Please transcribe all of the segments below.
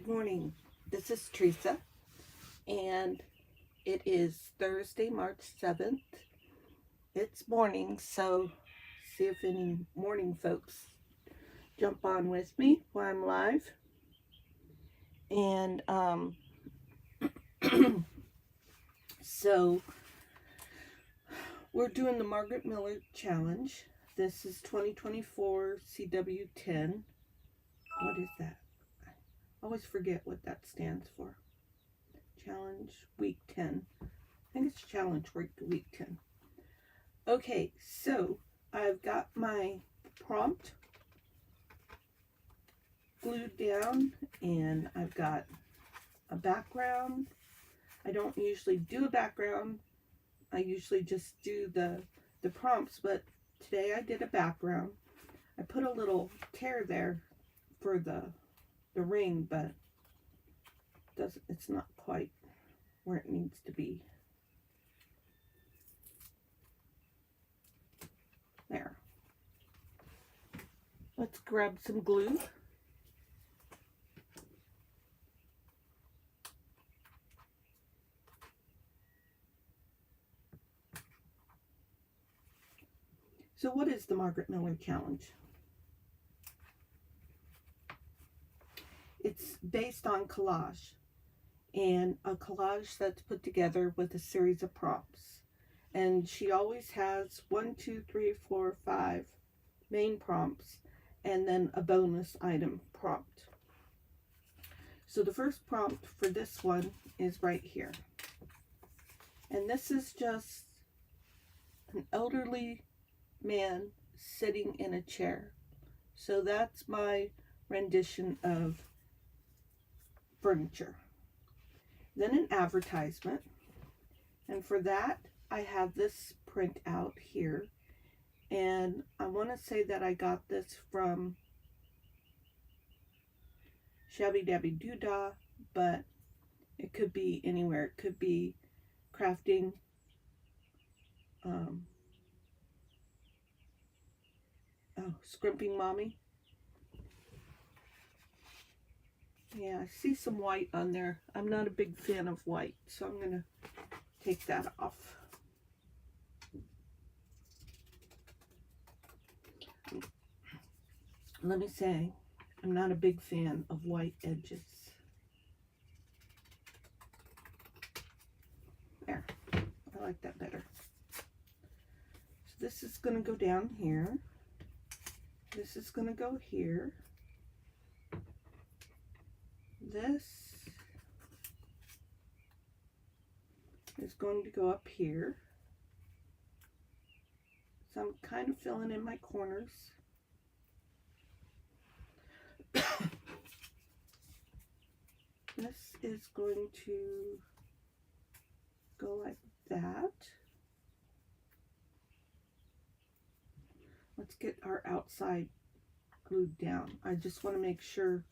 Good morning. This is Teresa, and it is Thursday, March 7th. It's morning, so see if any morning folks jump on with me while I'm live. And so we're doing the Margaret Miller Challenge. This is 2024 CW10. What is that? I always forget what that stands for. Challenge week 10. I think it's challenge week 10. Okay, so I've got my prompt glued down, and I've got a background. I don't usually do a background. I usually just do the prompts, but today I did a background. I put a little tear there for the ring, but it's not quite where it needs to be. There. Let's grab some glue. So what is the Margaret Miller Challenge? It's based on collage, and a collage that's put together with a series of prompts. And she always has 1, 2, 3, 4, 5 main prompts, and then a bonus item prompt. So the first prompt for this one is right here. And this is just an elderly man sitting in a chair. So that's my rendition of furniture. Then an advertisement, and for that I have this print out here, and I want to say that I got this from Shabby Dabby Doodah, but it could be anywhere. It could be crafting, Scrimping Mommy. Yeah, I see some white on there. I'm not a big fan of white, so I'm going to take that off. Let me say, I'm not a big fan of white edges. There, I like that better. So this is going to go down here. This is going to go here. This is going to go up here. So I'm kind of filling in my corners. This is going to go like that. Let's get our outside glued down. I just want to make sure.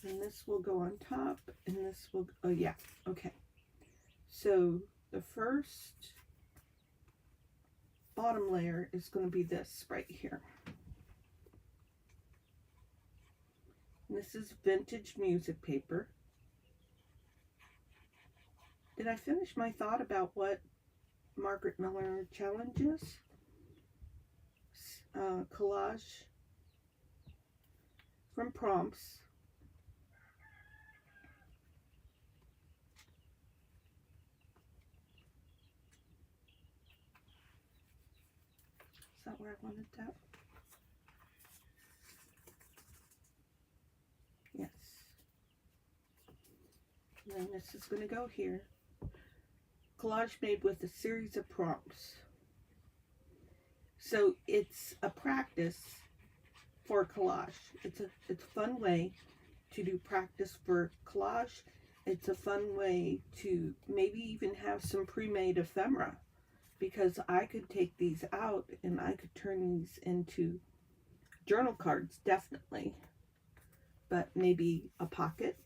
And this will go on top, and this will, oh yeah, okay. So the first bottom layer is going to be this right here. And this is vintage music paper. Did I finish my thought about what Margaret Miller Challenge is? Collage from prompts. Is that where I wanted that? Yes. And then this is going to go here. Collage made with a series of prompts. So it's a practice for collage. It's a fun way to do practice for collage. It's a fun way to maybe even have some pre-made ephemera, because I could take these out and I could turn these into journal cards, definitely, but maybe a pocket.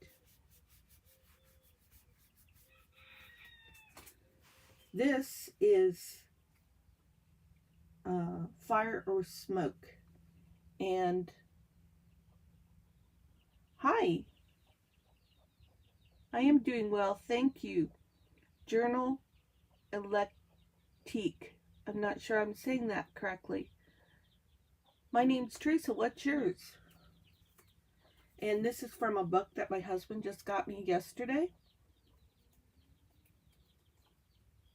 This is Fire or Smoke. And hi, I am doing well, thank you. Journal eclectic. I'm not sure I'm saying that correctly. My name's Teresa. What's yours? And this is from a book that my husband just got me yesterday.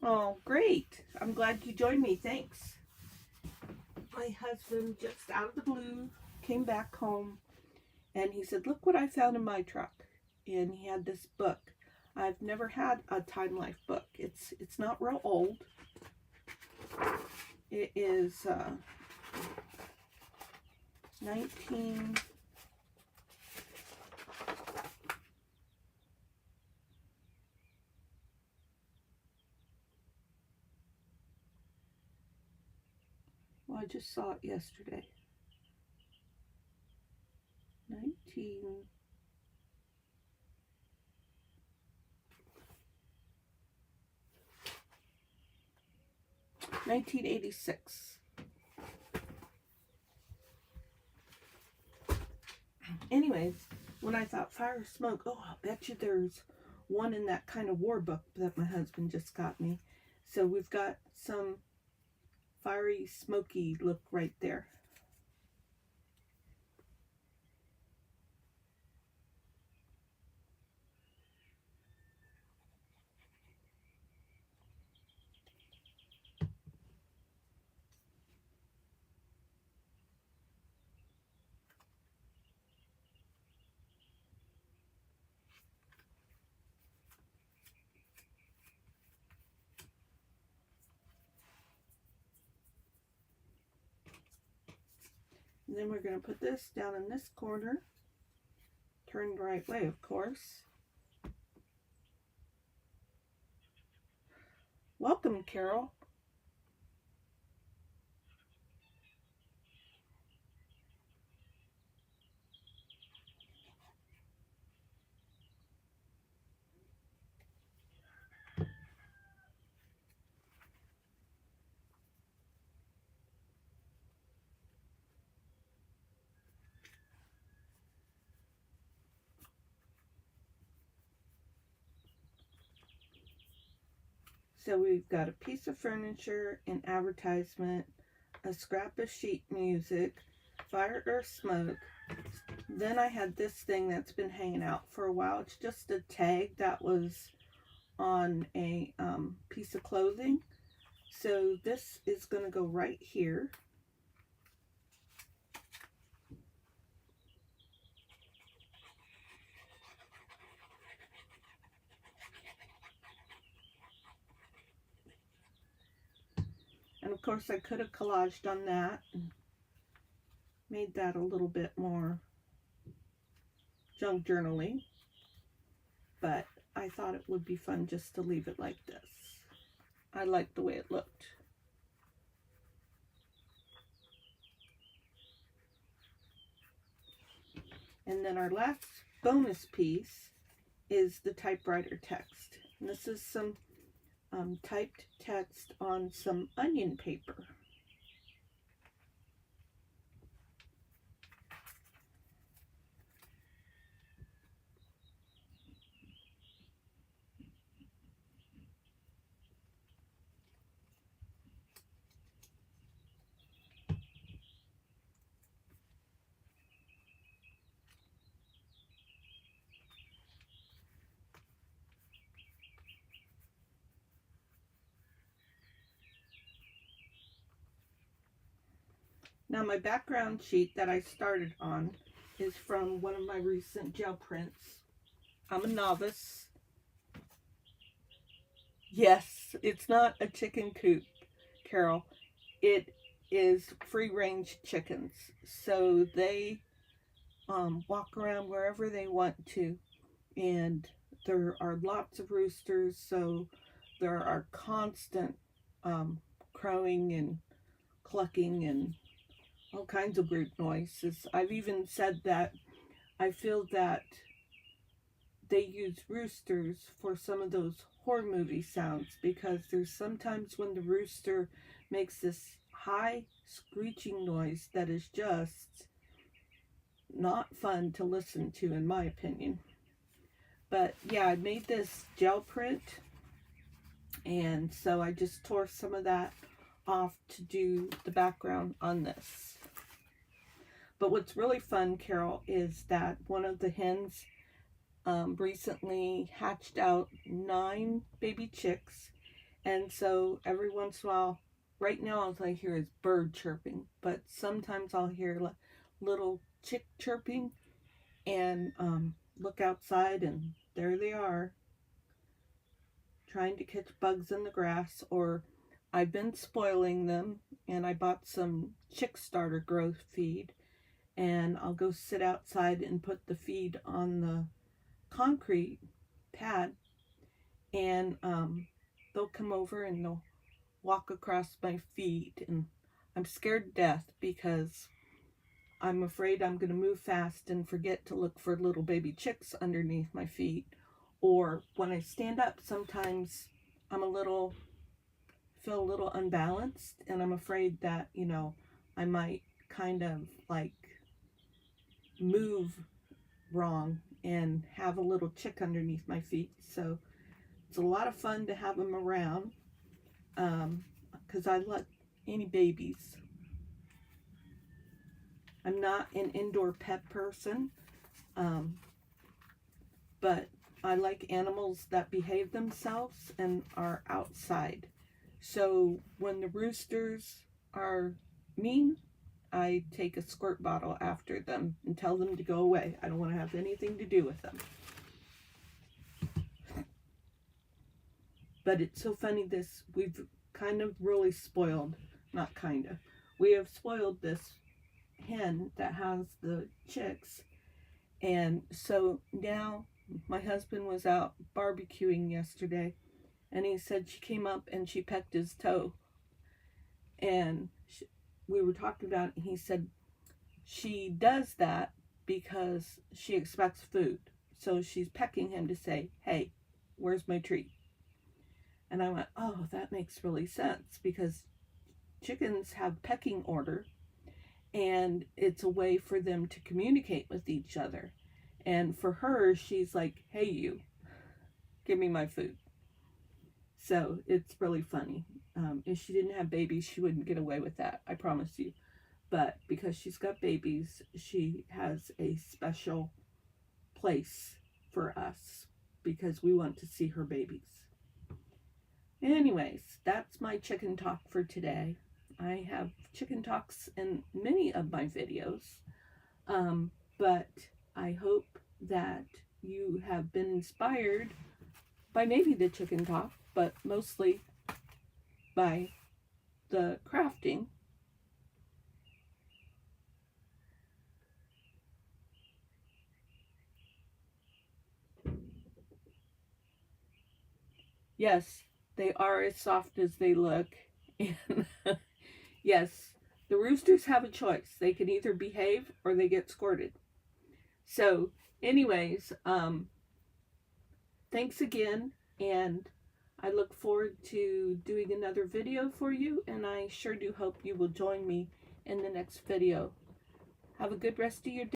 Oh, great. I'm glad you joined me. Thanks. My husband, just out of the blue, came back home and he said, look what I found in my truck. And he had this book. I've never had a Time Life book. It's not real old. It is 19... Well, I just saw it yesterday. 1986. Anyways, when I thought fire smoke, oh, I'll bet you there's one in that kind of war book that my husband just got me. So we've got some fiery, smoky look right there. And then we're going to put this down in this corner, turned the right way, of course. Welcome, Carol. So we've got a piece of furniture, an advertisement, a scrap of sheet music, fire or smoke. Then I had this thing that's been hanging out for a while. It's just a tag that was on a piece of clothing. So this is going to go right here. And of course I could have collaged on that and made that a little bit more junk journaling, but I thought it would be fun just to leave it like this. I liked the way it looked. And then our last bonus piece is the typewriter text. And this is some typed text on some onion paper. Now my background sheet that I started on is from one of my recent gel prints. I'm a novice. Yes, it's not a chicken coop, Carol. It is free-range chickens. So they walk around wherever they want to. And there are lots of roosters, so there are constant crowing and clucking and all kinds of weird noises. I've even said that I feel that they use roosters for some of those horror movie sounds, because there's sometimes when the rooster makes this high screeching noise that is just not fun to listen to, in my opinion. But yeah, I made this gel print, and so I just tore some of that off to do the background on this. But what's really fun, Carol, is that one of the hens recently hatched out 9 baby chicks, and so every once in a while, right now all I hear is bird chirping, but sometimes I'll hear little chick chirping, and look outside and there they are, trying to catch bugs in the grass. Or I've been spoiling them, and I bought some chick starter growth feed, and I'll go sit outside and put the feed on the concrete pad, and they'll come over and they'll walk across my feet, and I'm scared to death because I'm afraid I'm going to move fast and forget to look for little baby chicks underneath my feet. Or when I stand up, sometimes I'm feel a little unbalanced, and I'm afraid that, you know, I might kind of like move wrong and have a little chick underneath my feet. So it's a lot of fun to have them around, because I like any babies. I'm not an indoor pet person, but I like animals that behave themselves and are outside. So when the roosters are mean, I take a squirt bottle after them and tell them to go away. I don't want to have anything to do with them. But it's so funny, we've kind of really spoiled, not kind of, we have spoiled this hen that has the chicks. And so now my husband was out barbecuing yesterday, and he said she came up and she pecked his toe. And we were talking about it, and he said she does that because she expects food. So she's pecking him to say, hey, where's my treat? And I went, oh, that makes really sense, because chickens have pecking order, and it's a way for them to communicate with each other. And for her, she's like, hey, you, give me my food. So it's really funny. If she didn't have babies, she wouldn't get away with that, I promise you. But because she's got babies, she has a special place for us, because we want to see her babies. Anyways, that's my chicken talk for today. I have chicken talks in many of my videos, but I hope that you have been inspired by maybe the chicken talk, but mostly by the crafting. Yes, they are as soft as they look. And yes, the roosters have a choice. They can either behave or they get squirted. So anyways, thanks again, and I look forward to doing another video for you, and I sure do hope you will join me in the next video. Have a good rest of your day.